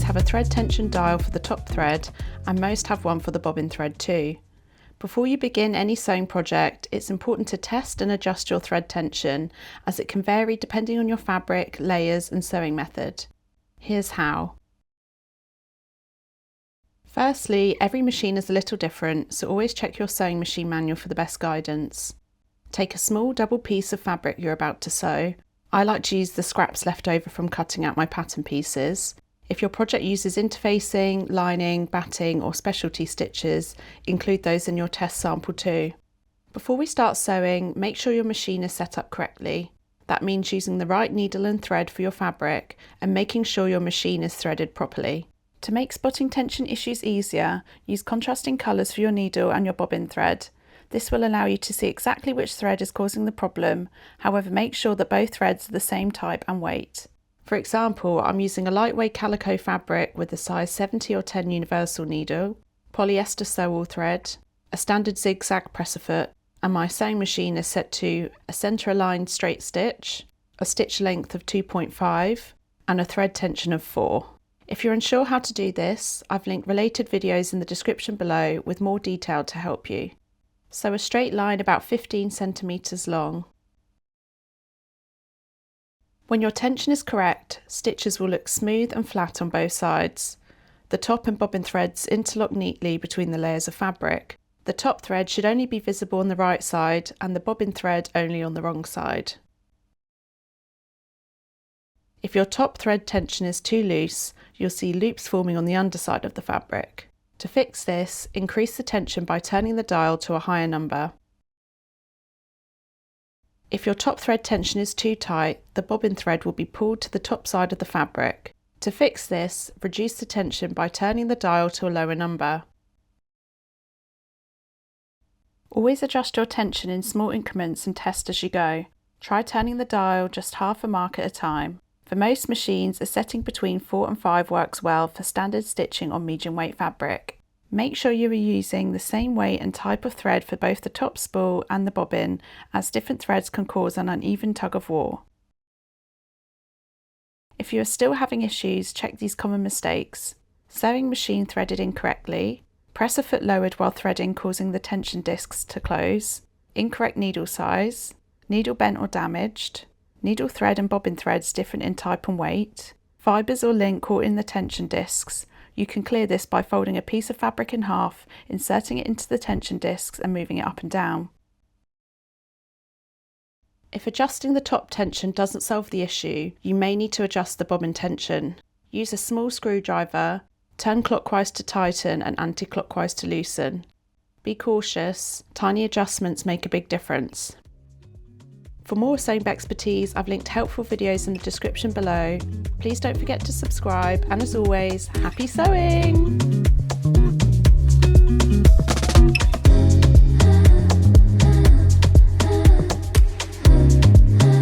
always have a thread tension dial for the top thread, and most have one for the bobbin thread too. Before you begin any sewing project, it's important to test and adjust your thread tension, as it can vary depending on your fabric, layers and sewing method. Here's how. Firstly, every machine is a little different, so always check your sewing machine manual for the best guidance. Take a small double piece of fabric you're about to sew. I like to use the scraps left over from cutting out my pattern pieces. If your project uses interfacing, lining, batting or specialty stitches, include those in your test sample too. Before we start sewing, make sure your machine is set up correctly. That means using the right needle and thread for your fabric and making sure your machine is threaded properly. To make spotting tension issues easier, use contrasting colours for your needle and your bobbin thread. This will allow you to see exactly which thread is causing the problem, however make sure that both threads are the same type and weight. For example, I'm using a lightweight calico fabric with a size 70 or 10 universal needle, polyester sew-all thread, a standard zigzag presser foot, and my sewing machine is set to a centre aligned straight stitch, a stitch length of 2.5 and a thread tension of 4. If you're unsure how to do this, I've linked related videos in the description below with more detail to help you. Sew a straight line about 15 centimeters long. When your tension is correct, stitches will look smooth and flat on both sides. The top and bobbin threads interlock neatly between the layers of fabric. The top thread should only be visible on the right side and the bobbin thread only on the wrong side. If your top thread tension is too loose, you'll see loops forming on the underside of the fabric. To fix this, increase the tension by turning the dial to a higher number. If your top thread tension is too tight, the bobbin thread will be pulled to the top side of the fabric. To fix this, reduce the tension by turning the dial to a lower number. Always adjust your tension in small increments and test as you go. Try turning the dial just half a mark at a time. For most machines, a setting between 4 and 5 works well for standard stitching on medium weight fabric. Make sure you are using the same weight and type of thread for both the top spool and the bobbin, as different threads can cause an uneven tug of war. If you are still having issues, check these common mistakes. Sewing machine threaded incorrectly, presser foot lowered while threading causing the tension discs to close, incorrect needle size, needle bent or damaged, needle thread and bobbin threads different in type and weight, fibres or lint caught in the tension discs. You can clear this by folding a piece of fabric in half, inserting it into the tension discs and moving it up and down. If adjusting the top tension doesn't solve the issue, you may need to adjust the bobbin tension. Use a small screwdriver, turn clockwise to tighten and anti-clockwise to loosen. Be cautious, tiny adjustments make a big difference. For more sewing Bexpertise, I've linked helpful videos in the description below. Please don't forget to subscribe, and as always, happy sewing!